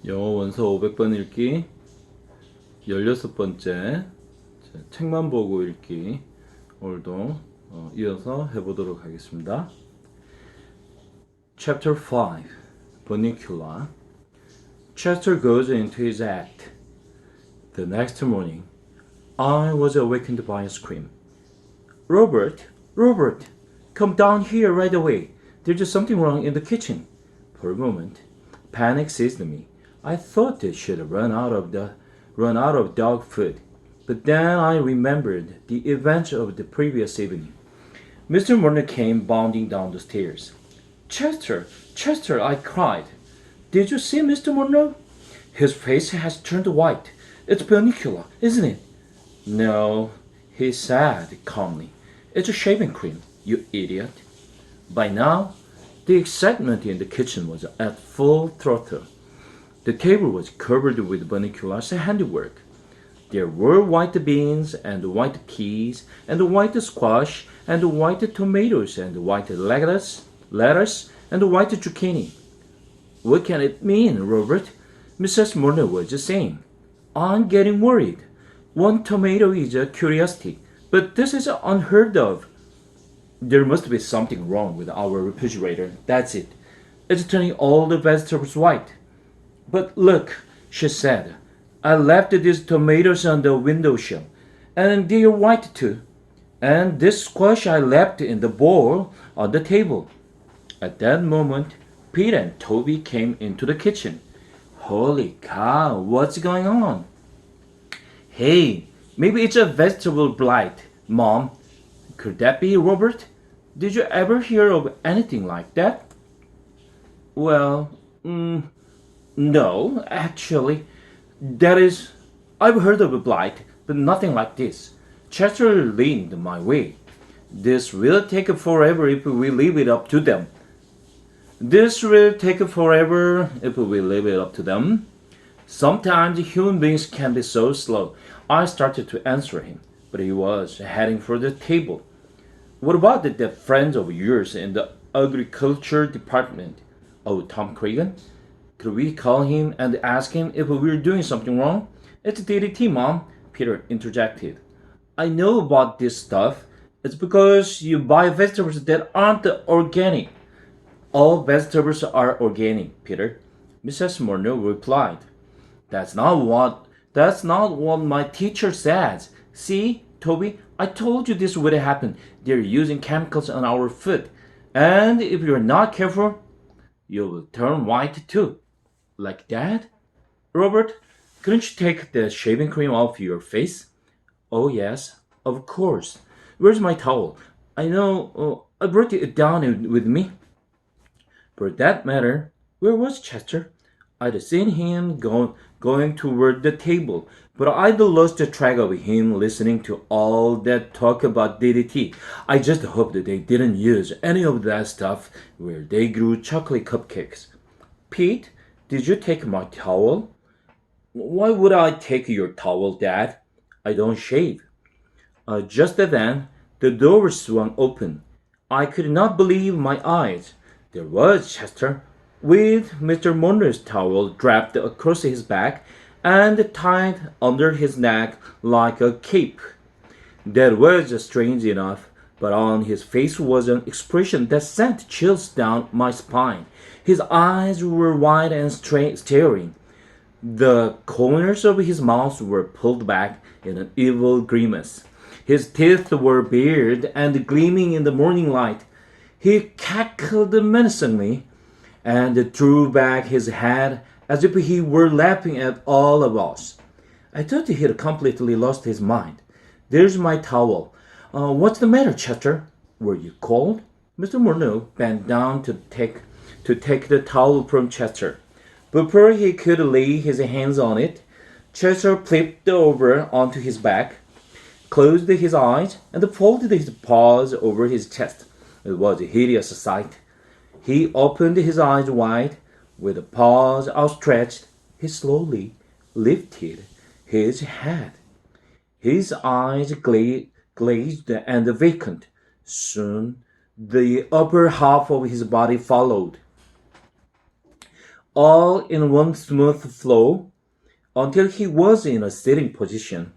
영어 원서 500번 읽기 16번째 책만 보고 읽기 오늘도 이어서 해보도록 하겠습니다. Chapter 5 Vernacular. Chester goes into his act. The next morning, I was awakened by a scream. Robert, come down here right away. There's something wrong in the kitchen. For a moment, panic seized me. I thought they should have run out of dog food, but then I remembered the events of the previous evening. Mr. Murner came bounding down the stairs. Chester, I cried. Did you see Mr. Murner? His face has turned white. It's vernacular, isn't it? No, he said calmly. It's a shaving cream, you idiot. By now, the excitement in the kitchen was at full throttle. The table was covered with vernacular's handiwork. There were white beans and white peas and white squash and white tomatoes and white lettuce and white zucchini. What can it mean, Robert? Mrs. Murner was saying. I'm getting worried. One tomato is a curiosity, but this is unheard of. There must be something wrong with our refrigerator. That's it. It's turning all the vegetables white. But look, she said, I left these tomatoes on the windowsill, and they're white too. And this squash I left in the bowl on the table. At that moment, Pete and Toby came into the kitchen. Holy cow, what's going on? Hey, maybe it's a vegetable blight, Mom. Could that be, Robert? Did you ever hear of anything like that? Well, no, actually. That is, I've heard of a blight, but nothing like this. Chester leaned my way. This will take forever if we leave it up to them. Sometimes human beings can be so slow. I started to answer him, but he was heading for the table. What about the friends of yours in the agriculture department? Oh, Tom Cregan? Could we call him and ask him if we're doing something wrong? It's DDT, Mom, Peter interjected. I know about this stuff. It's because you buy vegetables that aren't organic. All vegetables are organic, Peter, Mrs. Murner replied. That's not what my teacher says. See, Toby, I told you this would happen. They're using chemicals on our food. And if you're not careful, you will turn white too. Like that? Robert, couldn't you take the shaving cream off your face? Oh, yes, of course. Where's my towel? I know, I brought it down with me. For that matter, where was Chester? I'd seen him going toward the table, but I'd lost track of him listening to all that talk about DDT. I just hoped that they didn't use any of that stuff where they grew chocolate cupcakes. Pete, did you take my towel? Why would I take your towel, Dad? I don't shave. Just then, the door swung open. I could not believe my eyes. There was Chester, with Mr. Murner's towel draped across his back and tied under his neck like a cape. That was strange enough, but on his face was an expression that sent chills down my spine. His eyes were wide and staring. The corners of his mouth were pulled back in an evil grimace. His teeth were bared and gleaming in the morning light. He cackled menacingly and threw back his head as if he were laughing at all of us. I thought he had completely lost his mind. There's my towel. What's the matter, Chester? Were you cold? Mr. Murner bent down to take the towel from Chester. Before he could lay his hands on it, Chester flipped over onto his back, closed his eyes, and folded his paws over his chest. It was a hideous sight. He opened his eyes wide. With the paws outstretched, he slowly lifted his head. His eyes glazed and vacant. Soon, the upper half of his body followed. all in one smooth flow until he was in a sitting position.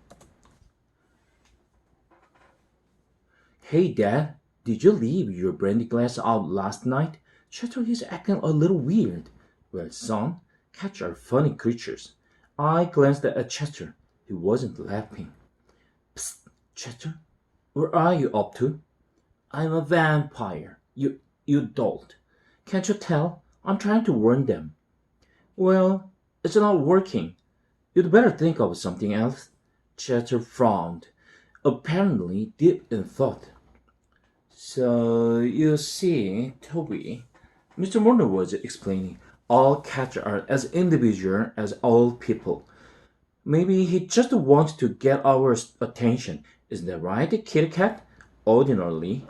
Hey, Dad, did you leave your brandy glass out last night? Chatter is acting a little weird. Well, son, cats are funny creatures. I glanced at Chatter. He wasn't laughing. Psst, Chatter, where are you up to? I'm a vampire. You dolt. Can't you tell? I'm trying to warn them. Well, it's not working. You'd better think of something else. Chatter frowned, apparently deep in thought. So, you see, Toby, Mr. Morner was explaining, all cats are as individual as all people. Maybe he just wants to get our attention. Isn't that right, kitty cat? Ordinarily,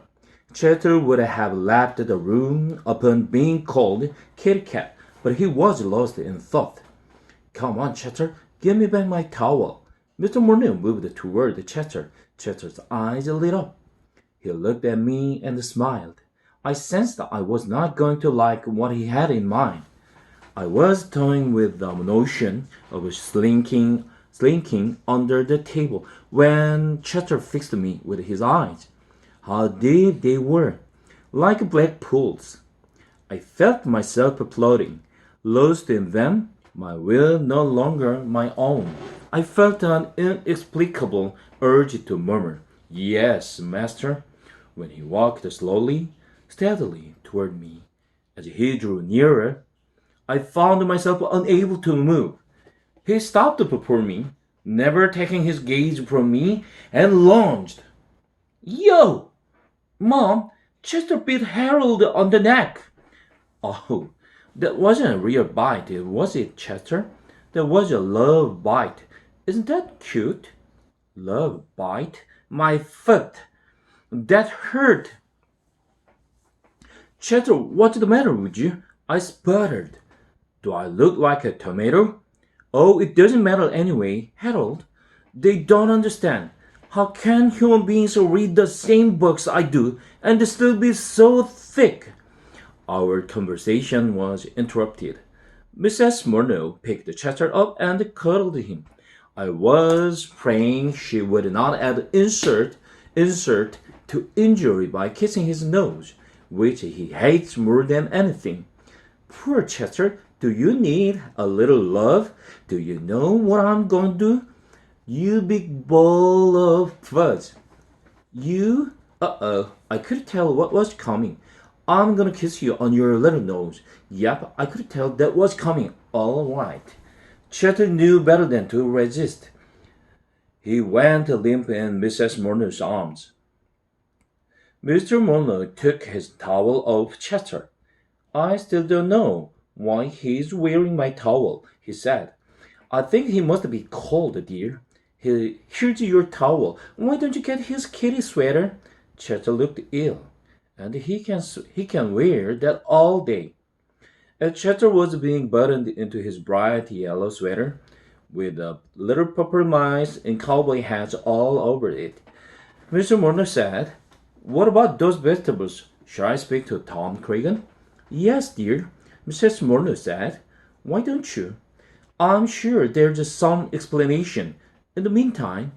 Chatter would have left the room upon being called kitty cat, but he was lost in thought. Come on, Chatter, give me back my towel. Mr. Morner moved toward Chatter. Chatter's eyes lit up. He looked at me and smiled. I sensed that I was not going to like what he had in mind. I was toying with the notion of slinking under the table when Chatter fixed me with his eyes. How deep they were, like black pools. I felt myself floating, lost in them, my will no longer my own. I felt an inexplicable urge to murmur, "Yes, master," when he walked slowly, steadily toward me. As he drew nearer, I found myself unable to move. He stopped before me, never taking his gaze from me, and lunged. "Yo! Mom, Chester bit Harold on the neck." "Oh, that wasn't a real bite, was it, Chester? That was a love bite. Isn't that cute?" "Love bite? My foot! That hurt!" "Chester, what's the matter with you?" I sputtered. "Do I look like a tomato?" "Oh, it doesn't matter anyway, Harold. They don't understand. How can human beings read the same books I do and still be so thick?" Our conversation was interrupted. Mrs. Murnau picked Chester up and cuddled him. I was praying she would not add insult to injury by kissing his nose, which he hates more than anything. "Poor Chester, do you need a little love? Do you know what I'm going to do? You big ball of fuzz. You? Uh-oh, I could tell what was coming. I'm gonna kiss you on your little nose. Yep, I could tell that was coming. All right." Chester knew better than to resist. He went limp in Mrs. Murnau's arms. Mr. Murnau took his towel off Chester. "I still don't know why he's wearing my towel," he said. "I think he must be cold, dear. Here's your towel. Why don't you get his kitty sweater?" Chester looked ill, and he can wear that all day. As Chester was being buttoned into his bright yellow sweater, with little purple mice and cowboy hats all over it, Mr. Murnau said, "What about those vegetables? Shall I speak to Tom Cregan?" "Yes, dear," Mrs. Murnau said. "Why don't you? I'm sure there's some explanation. In the meantime,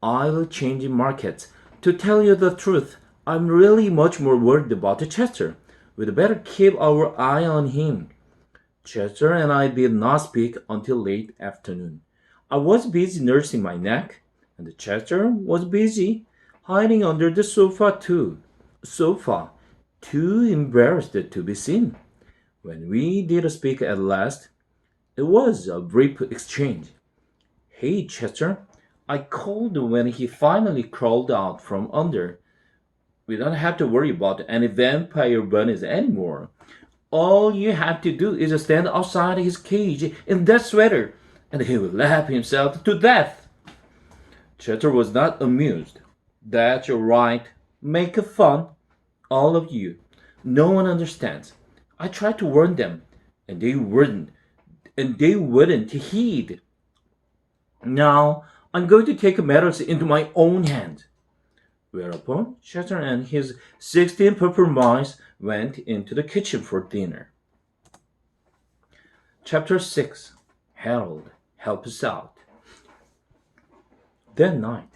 I'll change markets. To tell you the truth, I'm really much more worried about Chester. We'd better keep our eye on him." Chester and I did not speak until late afternoon. I was busy nursing my neck, and Chester was busy hiding under the sofa, too embarrassed to be seen. When we did speak at last, it was a brief exchange. "Hey, Chester," I called when he finally crawled out from under. "We don't have to worry about any vampire bunnies anymore. All you have to do is stand outside his cage in that sweater, and he will laugh himself to death." Chester was not amused. "That's right. Make fun, all of you. No one understands. I tried to warn them, and they wouldn't heed. Now I'm going to take matters into my own hands." Whereupon Chester and his 16 purple mice went into the kitchen for dinner. Chapter 6. Harold, help us out. That night,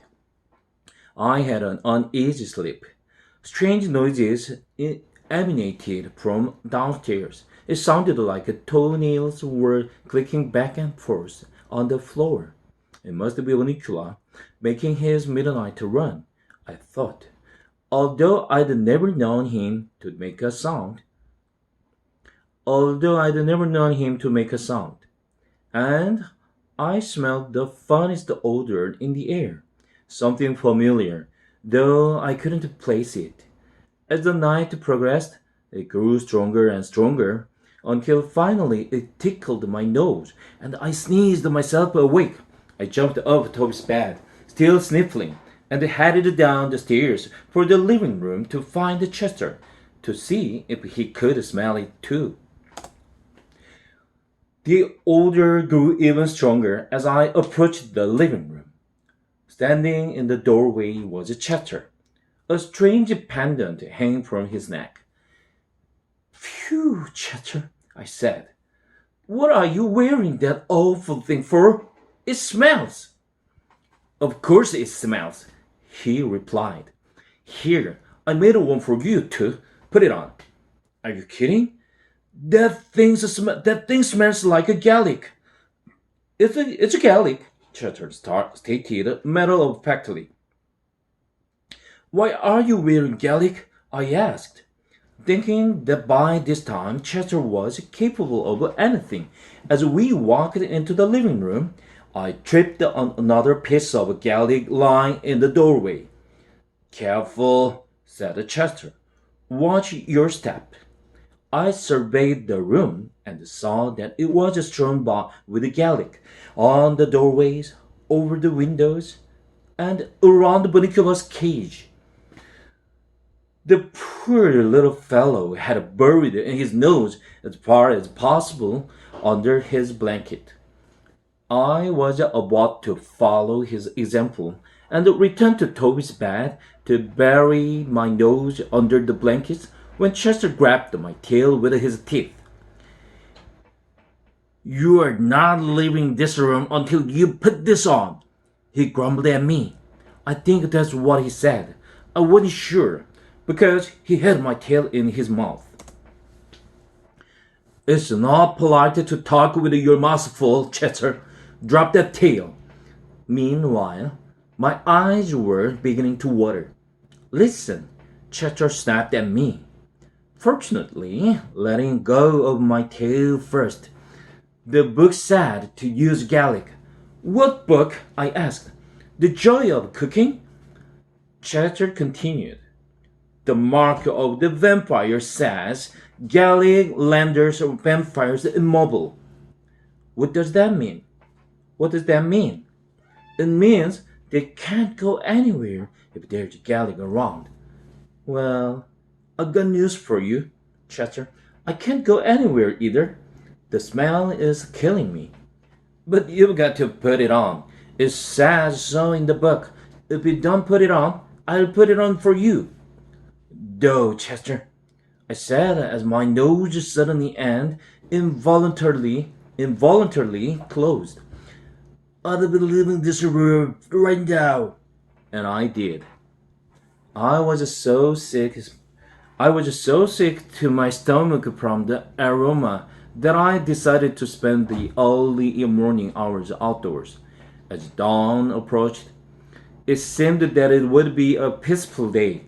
I had an uneasy sleep. Strange noises emanated from downstairs. It sounded like toenails were clicking back and forth on the floor. It must be Unicula making his midnight run, I thought. Although I'd never known him to make a sound. And I smelled the funniest odor in the air. Something familiar, though I couldn't place it. As the night progressed, it grew stronger and stronger until finally it tickled my nose and I sneezed myself awake. I jumped off Toby's bed, still sniffling, and headed down the stairs for the living room to find Chester, to see if he could smell it too. The odor grew even stronger as I approached the living room. Standing in the doorway was Chester, a strange pendant hanging from his neck. "Phew, Chester," I said. "What are you wearing that awful thing for? It smells." "Of course it smells," he replied. "Here, I made one for you too. Put it on." "Are you kidding? That thing smells like a garlic." It's a garlic," Chester stated matter-of-factly. "Why are you wearing garlic?" I asked, thinking that by this time Chester was capable of anything. As we walked into the living room, I tripped on another piece of garlic lying in the doorway. "Careful," said Chester. "Watch your step." I surveyed the room and saw that it was strewn with garlic on the doorways, over the windows, and around Bunicula's cage. The poor little fellow had buried his nose as far as possible under his blanket. I was about to follow his example and return to Toby's bed to bury my nose under the blankets when Chester grabbed my tail with his teeth. "You are not leaving this room until you put this on," he grumbled at me. I think that's what he said. I wasn't sure, because he had my tail in his mouth. "It's not polite to talk with your mouth full, Chester. Drop that tail." Meanwhile, my eyes were beginning to water. "Listen," Chester snapped at me, fortunately letting go of my tail first. "The book said to use garlic." "What book?" I asked. "The Joy of Cooking?" Chester continued. "The mark of the vampire says garlic renders vampires immobile." What does that mean? It means they can't go anywhere if there's garlic around. Well, I've got news for you, Chester. I can't go anywhere either. The smell is killing me. "But you've got to put it on. It says so in the book. If you don't put it on, I'll put it on for you." "No, Chester," I said as my nose suddenly and involuntarily closed. "I'll be leaving this room right now." And I did. I was so sick to my stomach from the aroma that I decided to spend the early morning hours outdoors. As dawn approached, it seemed that it would be a peaceful day.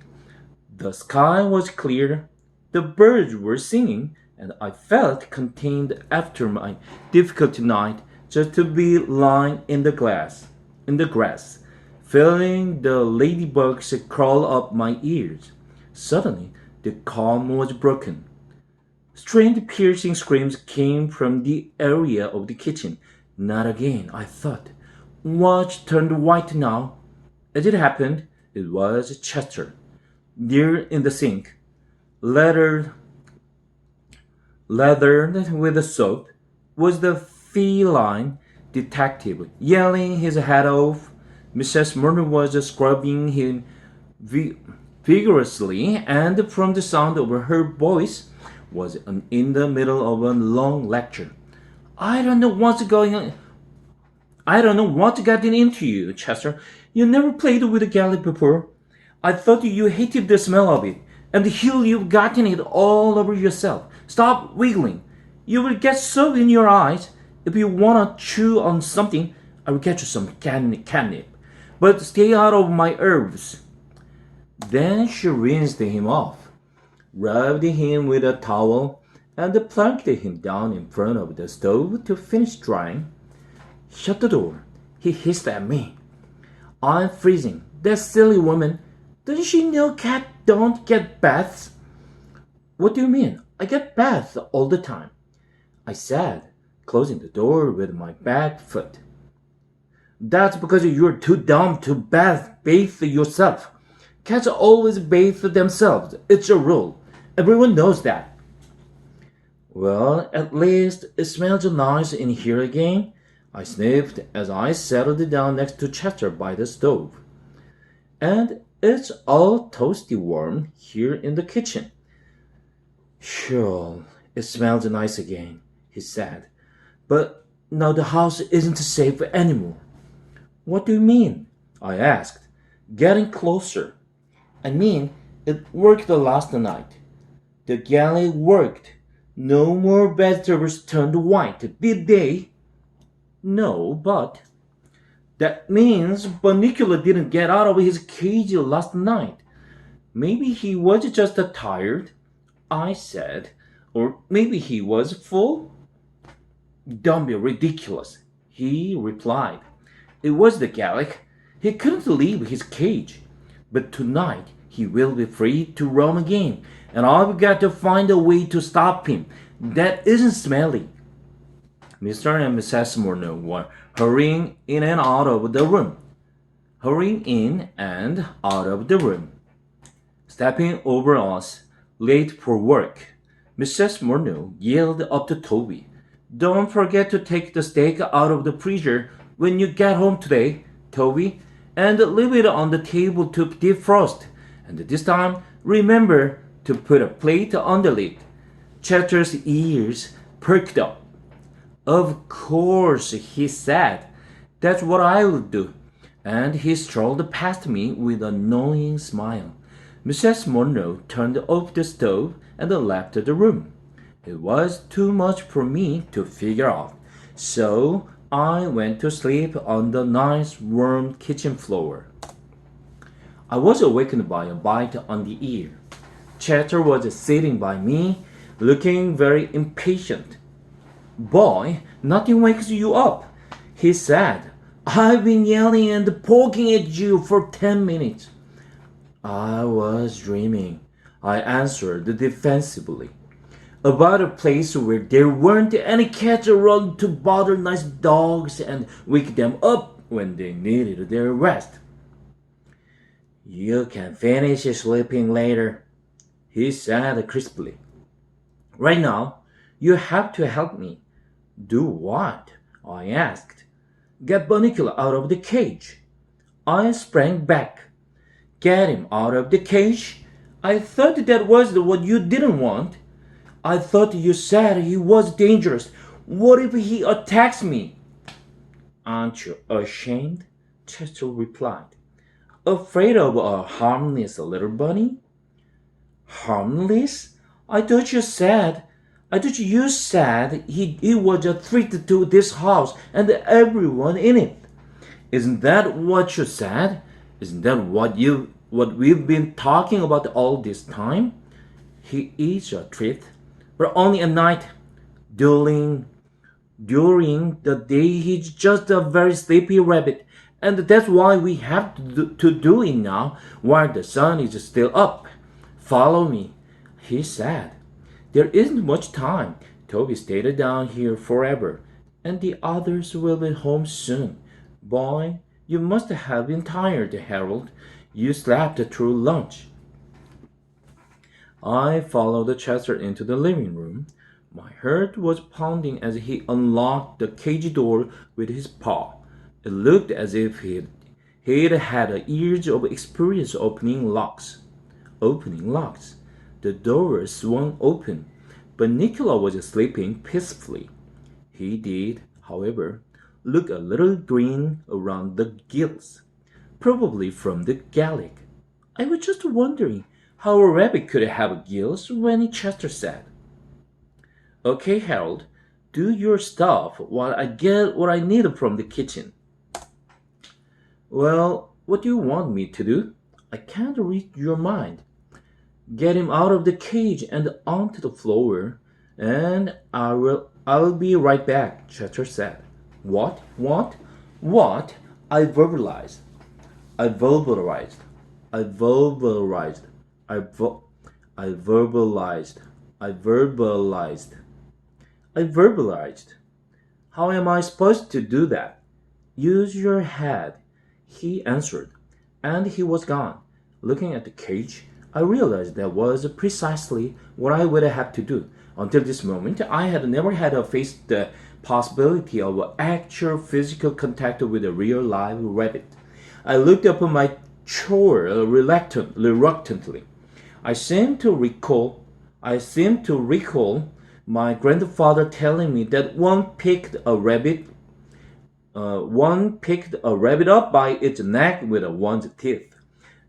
The sky was clear, the birds were singing, and I felt contained after my difficult night just to be lying in the grass, feeling the ladybugs crawl up my ears. Suddenly, the calm was broken. Strange piercing screams came from the area of the kitchen. Not again, I thought. Watch turned white now. As it happened, it was Chester. There in the sink, lathered with soap, was the feline detective, yelling his head off. Mrs. Murner was scrubbing him vigorously, and from the sound of her voice, was in the middle of a long lecture. I don't know what's going on. I don't know what's gotten into you, Chester. You never played with a galley before. I thought you hated the smell of it, and here you've gotten it all over yourself. Stop wiggling. You will get soap in your eyes. If you want to chew on something, I will get you some catnip. But stay out of my herbs. Then she rinsed him off, rubbed him with a towel, and plunked him down in front of the stove to finish drying. Shut the door, he hissed at me. I'm freezing. That silly woman. Doesn't she know cats don't get baths? What do you mean? I get baths all the time, I said, closing the door with my back foot. That's because you're too dumb to bathe yourself. Cats always bathe themselves. It's a rule. Everyone knows that. Well, at least it smells nice in here again, I sniffed as I settled down next to Chester by the stove. And it's all toasty warm here in the kitchen. Sure, it smells nice again, he said. But now the house isn't safe anymore. What do you mean? I asked, getting closer. I mean, it worked last night. The galley worked. No more vegetables turned white, did they? No, but that means Bunnicula didn't get out of his cage last night. Maybe he was just tired, I said, or maybe he was full. Don't be ridiculous, he replied. It was the Gallic. He couldn't leave his cage. But tonight he will be free to roam again, and I've got to find a way to stop him. That isn't smelly. Mr. and Mrs. Morno were hurrying in and out of the room. Stepping over us, late for work. Mrs. Morno yelled up to Toby, "Don't forget to take the steak out of the freezer when you get home today, Toby, and leave it on the table to defrost. And this time, remember to put a plate on the lid." Chester's ears perked up. "Of course," he said. "That's what I will do." And he strolled past me with a knowing smile. Mrs. Monroe turned off the stove and left the room. It was too much for me to figure out, so I went to sleep on the nice warm kitchen floor. I was awakened by a bite on the ear. Chester was sitting by me, looking very impatient. "Boy, nothing wakes you up," he said. "I've been yelling and poking at you for 10 minutes. "I was dreaming," I answered defensively, "about a place where there weren't any cats around to bother nice dogs and wake them up when they needed their rest." "You can finish sleeping later," he said crisply. "Right now, you have to help me." "Do what?" I asked. "Get Bunnicula out of the cage." I sprang back. "Get him out of the cage? I thought that was what you didn't want. I thought you said he was dangerous. What if he attacks me?" "Aren't you ashamed?" Chester replied. "Afraid of a harmless little bunny?" "Harmless? I thought you said he was a threat to this house and everyone in it. Isn't that what you said? Isn't that what we've been talking about all this time? He is a threat, but only at night. During the day he's just a very sleepy rabbit, and that's why we have to do it now while the sun is still up. Follow me," he said. "There isn't much time. Toby stayed down here forever, and the others will be home soon. Boy, you must have been tired, Harold. You slept through lunch." I followed Chester into the living room. My heart was pounding as he unlocked the cage door with his paw. It looked as if he'd had years of experience opening locks. The door swung open, but Nicola was sleeping peacefully. He did, however, look a little green around the gills, probably from the garlic. I was just wondering how a rabbit could have gills when Chester said, "Okay, Harold, do your stuff while I get what I need from the kitchen." "Well, what do you want me to do? I can't read your mind." "Get him out of the cage and onto the floor, and I'll be right back," Chester said. "What? What? What?" I verbalized. I verbalized. I verbalized. I, vo- I verbalized. I verbalized. I verbalized. "How am I supposed to do that?" "Use your head," he answered, and he was gone. Looking at the cage, I realized that was precisely what I would have to do. Until this moment, I had never had faced the possibility of actual physical contact with a real live rabbit. I looked up my chore reluctantly. I seemed to recall my grandfather telling me that one picked a rabbit up by its neck with one's teeth.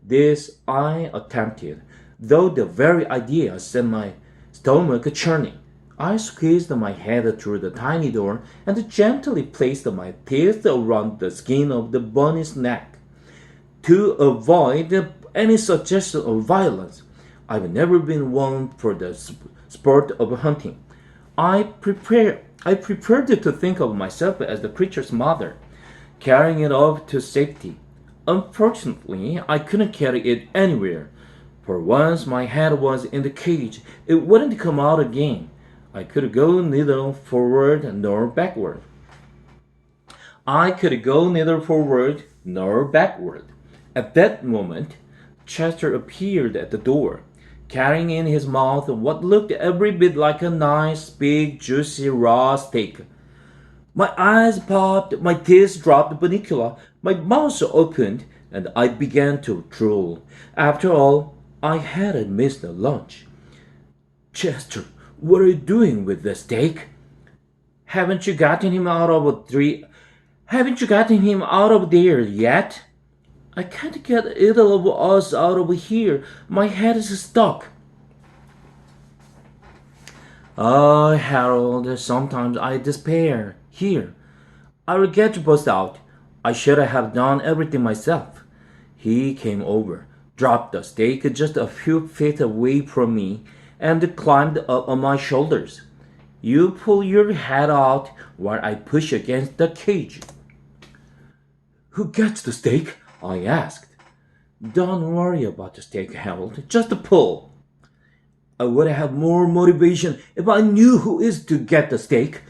This I attempted, though the very idea set my stomach churning. I squeezed my head through the tiny door and gently placed my teeth around the skin of the bunny's neck to avoid any suggestion of violence. I've never been one for the sport of hunting. I prepared to think of myself as the creature's mother, carrying it off to safety. Unfortunately, I couldn't carry it anywhere, for once my head was in the cage, it wouldn't come out again. I could go neither forward nor backward. I could go neither forward nor backward. At that moment, Chester appeared at the door, carrying in his mouth what looked every bit like a nice, big, juicy, raw steak. My eyes popped, my teeth dropped vernacular, my mouth opened, and I began to drool. After all, I hadn't missed the lunch. "Chester, what are you doing with the steak?" Haven't you gotten him out of there yet?" "I can't get either of us out of here. My head is stuck." "Oh, Harold, sometimes I despair. Here, I regret to burst out. I should have done everything myself." He came over, dropped the steak just a few feet away from me, and climbed up on my shoulders. "You pull your head out while I push against the cage." "Who gets the steak?" I asked. "Don't worry about the steak, Harold. Just pull." "I would have more motivation if I knew who is to get the steak."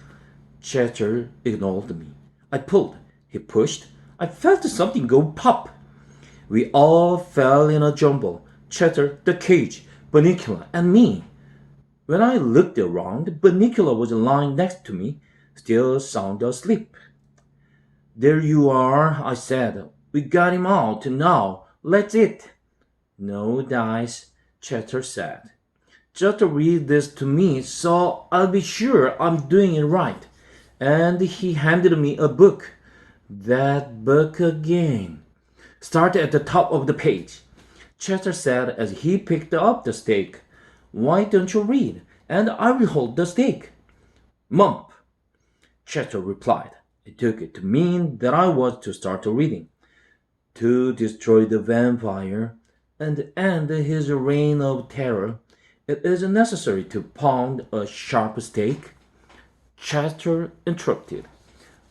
Chester ignored me. I pulled. He pushed. I felt something go pop. We all fell in a jumble. Chester, the cage, Bunicular, and me. When I looked around, Bunicular was lying next to me, still sound asleep. "There you are," I said. "We got him out. Now, let's eat." "No dice," Chester said. "Just read this to me so I'll be sure I'm doing it right." And he handed me a book. That book again. "Start at the top of the page," Chester said as he picked up the steak. "Why don't you read, and I will hold the steak." "Mump," Chester replied. I took it to mean that I was to start reading. "To destroy the vampire and end his reign of terror, it is necessary to pound a sharp steak." Chester interrupted.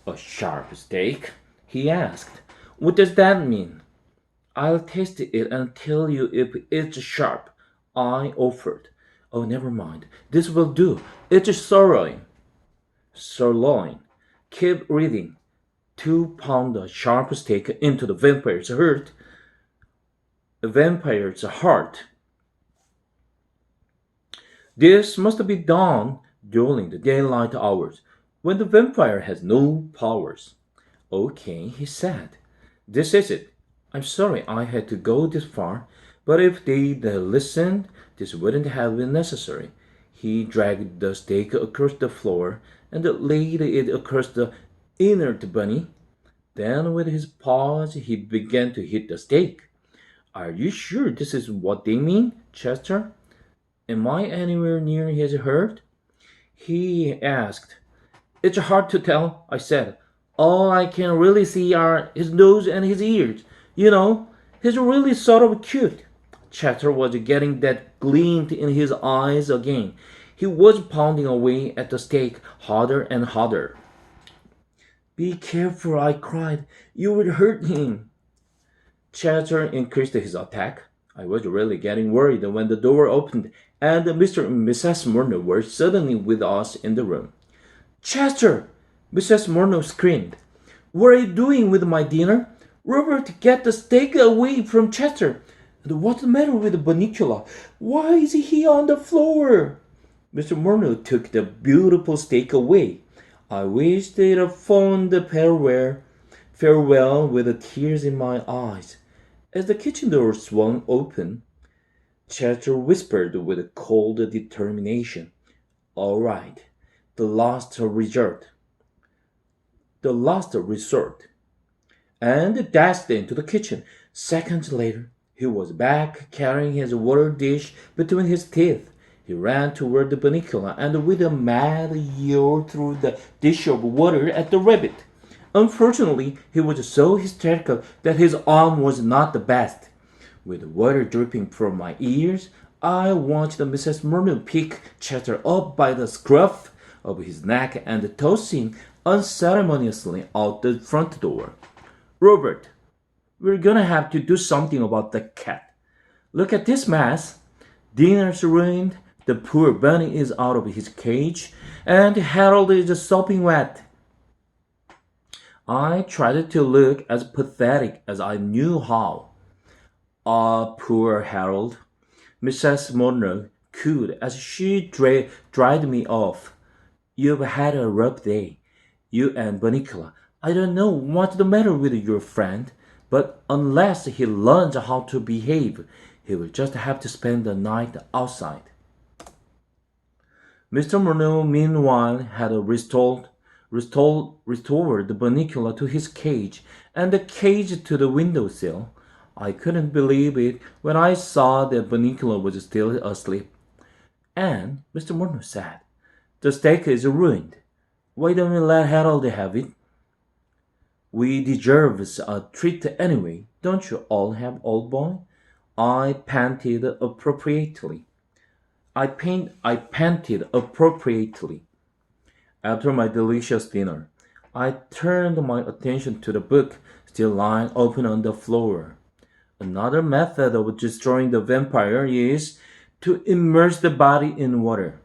"A sharp steak?" he asked. "What does that mean?" "I'll taste it and tell you if it's sharp," I offered. "Oh, never mind. This will do. It's sirloin." "Sirloin. Keep reading." To pound a sharp steak into the vampire's heart. This must be done during the daylight hours, when the vampire has no powers. "Okay," he said. "This is it. I'm sorry I had to go this far, but if they'd listened, this wouldn't have been necessary." He dragged the steak across the floor and laid it across the inert bunny. Then with his paws he began to hit the steak. Are you sure this is what they mean, Chester? Am I anywhere near his hurt? He asked. It's hard to tell, I said. All I can really see are his nose and his ears. You know, he's really sort of cute. Chester was getting that glint in his eyes again. He was pounding away at the steak harder and harder. Be careful, I cried. You would hurt him. Chester increased his attack. I was really getting worried when the door opened and Mr. and Mrs. Murnau were suddenly with us in the room. Chester! Mrs. Murnau screamed. What are you doing with my dinner? Robert, get the steak away from Chester. And what's the matter with Bunnicula? Why is he on the floor? Mr. Murnau took the beautiful steak away. I wished they'd have phoned the farewell with the tears in my eyes. As the kitchen door swung open, Chester whispered with cold determination, All right, the last resort. And dashed into the kitchen. Seconds later, he was back carrying his water dish between his teeth. He ran toward the Bunnicula and with a mad yell threw the dish of water at the rabbit. Unfortunately, he was so hysterical that his arm was not the best. With water dripping from my ears, I watched Mrs. Murnau pick Chester up by the scruff of his neck and toss him unceremoniously out the front door. Robert, we're gonna have to do something about the cat. Look at this mess. Dinner's ruined, the poor bunny is out of his cage, and Harold is sopping wet. I tried to look as pathetic as I knew how. Ah, poor Harold. Mrs. Murnau cooed as she dried me off. You've had a rough day, you and Bunnicula. I don't know what's the matter with your friend, but unless he learns how to behave, he will just have to spend the night outside. Mr. Murnau, meanwhile, had restored the Bunnicula to his cage and the cage to the windowsill. I couldn't believe it when I saw that Bunnicula was still asleep. And Mr. Murnau said, The steak is ruined. Why don't we let Harold have it? We deserve a treat anyway, don't you all have, old boy? I panted appropriately. After my delicious dinner, I turned my attention to the book still lying open on the floor. Another method of destroying the vampire is to immerse the body in water.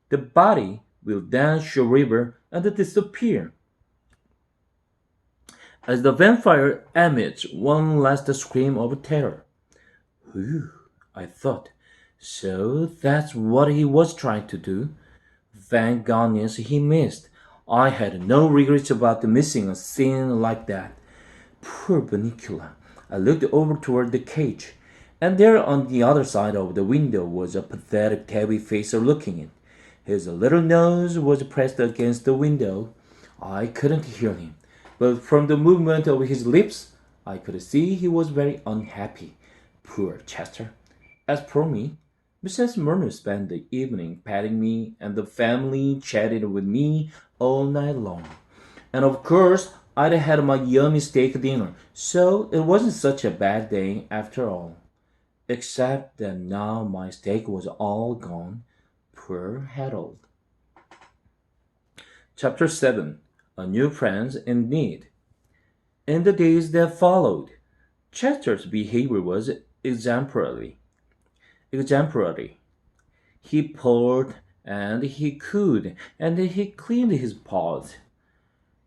The body will then shiver and disappear. As the vampire emits one last scream of terror. Whew, I thought. So that's what he was trying to do. Thank goodness he missed. I had no regrets about missing a scene like that. Poor Bunnicula. I looked over toward the cage, and there on the other side of the window was a pathetic tabby facer looking in. His little nose was pressed against the window. I couldn't hear him, but from the movement of his lips, I could see he was very unhappy. Poor Chester. As for me, Mrs. Murnau spent the evening patting me, and the family chatted with me all night long. And of course, I'd had my yummy steak dinner, so it wasn't such a bad day after all. Except that now my steak was all gone. Poor Harold. Chapter 7. A New Friend in Need. In the days that followed, Chester's behavior was exemplary. He purred, and he cooed, and he cleaned his paws,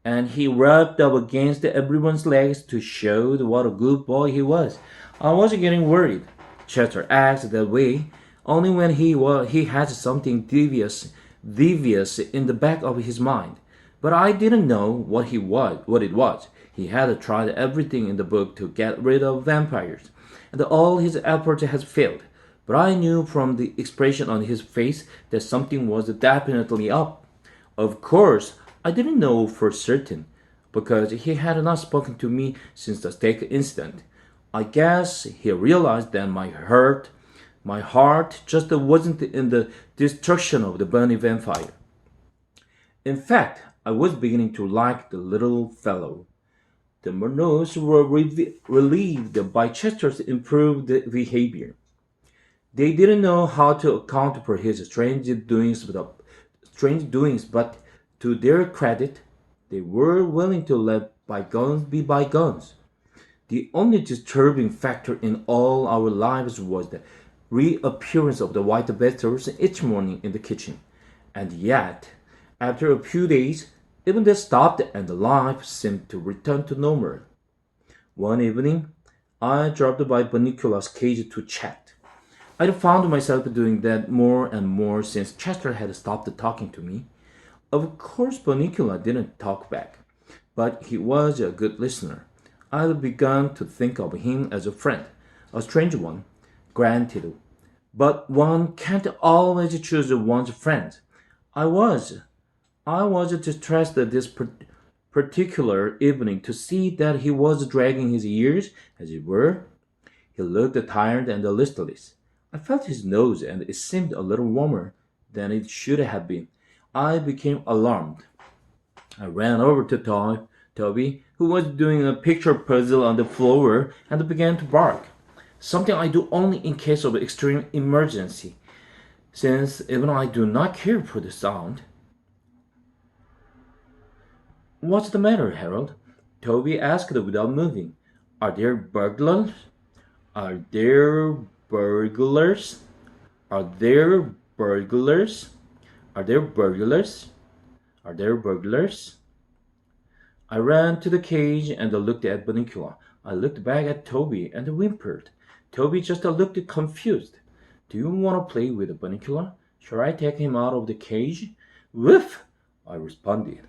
and he rubbed up against everyone's legs to show what a good boy he was. I was getting worried. Chester acted that way only when he had something devious in the back of his mind. But I didn't know what it was. He had tried everything in the book to get rid of vampires, and all his efforts had failed. But I knew from the expression on his face that something was definitely up. Of course, I didn't know for certain, because he had not spoken to me since the steak incident. I guess he realized that my heart just wasn't in the destruction of the burning vampire. In fact, I was beginning to like the little fellow. The Murnows were relieved by Chester's improved behavior. They didn't know how to account for his strange doings, but to their credit, they were willing to let bygones be bygones. The only disturbing factor in all our lives was the reappearance of the white vegetables each morning in the kitchen. And yet, after a few days, even they stopped and life seemed to return to normal. One evening, I dropped by Bunicula's cage to chat. I found myself doing that more and more since Chester had stopped talking to me. Of course, Bunicula didn't talk back, but he was a good listener. I had begun to think of him as a friend, a strange one, granted, but one can't always choose one's friends. I was. I was distressed this particular evening to see that he was dragging his ears, as it were. He looked tired and listless. I felt his nose, and it seemed a little warmer than it should have been. I became alarmed. I ran over to Toby, who was doing a picture puzzle on the floor, and began to bark. Something I do only in case of extreme emergency, since even I do not care for the sound. What's the matter, Harold? Toby asked without moving. Are there burglars? Are there burglars? Are there burglars? Are there burglars? Are there burglars? I ran to the cage and looked at Bunicula. I looked back at Toby and whimpered. Toby just looked confused. Do you want to play with Bunicula? Shall I take him out of the cage? Woof! I responded,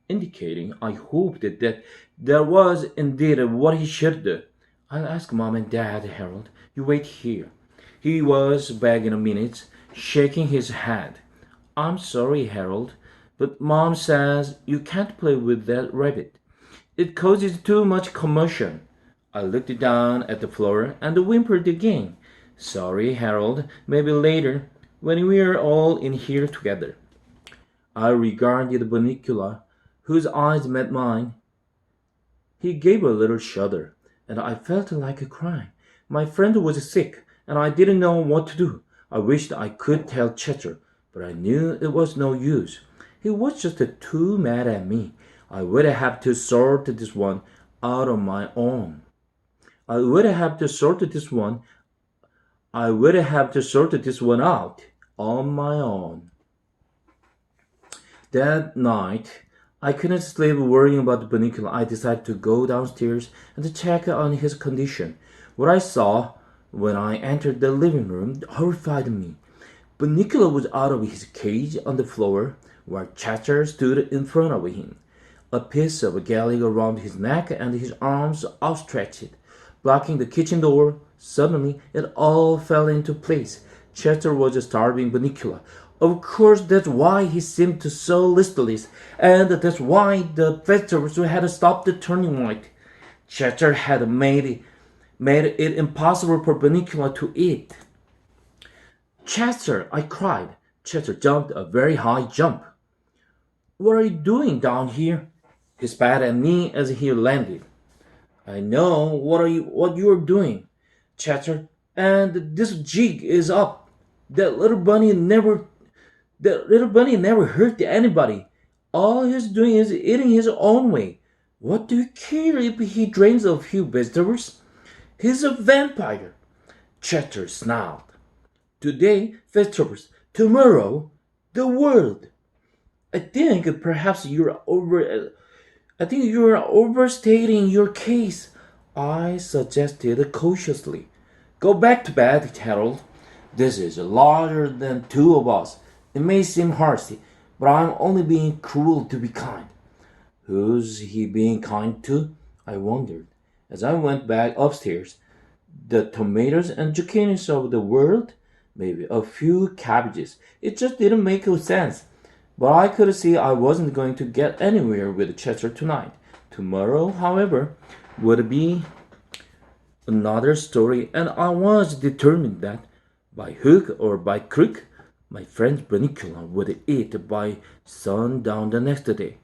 indicating I hoped that was indeed what he should do. I'll ask Mom and Dad, Harold. You wait here. He was back in a minute, shaking his head. I'm sorry, Harold, but Mom says you can't play with that rabbit. It causes too much commotion. I looked down at the floor and whimpered again. Sorry, Harold. Maybe later, when we're all in here together. I regarded Bunicula, whose eyes met mine. He gave a little shudder, and I felt like crying. My friend was sick, and I didn't know what to do. I wished I could tell Chester, but I knew it was no use. He was just too mad at me. I would have to sort this one out on my own. I would have to sort this one out on my own. That night, I couldn't sleep worrying about Bunicula. I decided to go downstairs and check on his condition. What I saw when I entered the living room horrified me. Bunicula was out of his cage on the floor, while Chester stood in front of him, a piece of galley around his neck and his arms outstretched, blocking the kitchen door. Suddenly, it all fell into place. Chester was starving Bunicula. Of course, that's why he seemed so listless, and that's why the vegetables had stopped turning white. Chester had made it impossible for Bunicula to eat. Chester, I cried. Chester jumped a very high jump. What are you doing down here? He spat at me as he landed. I know what you are doing, Chester, and this jig is up. That little bunny never hurt anybody. All he's doing is eating his own way. What do you care if he drains a few vegetables? He's a vampire. Chester snarled. Today, vegetables. Tomorrow, the world. I think you're overstating your case, I suggested cautiously. Go back to bed, Harold. This is larger than two of us. It may seem harsh, but I'm only being cruel to be kind. Who's he being kind to? I wondered. As I went back upstairs, the tomatoes and zucchinis of the world? Maybe a few cabbages. It just didn't make sense. But I could see I wasn't going to get anywhere with Chester tonight. Tomorrow, however, would be another story, and I was determined that, by hook or by crook, my friend's vernacular would eat by sundown the next day.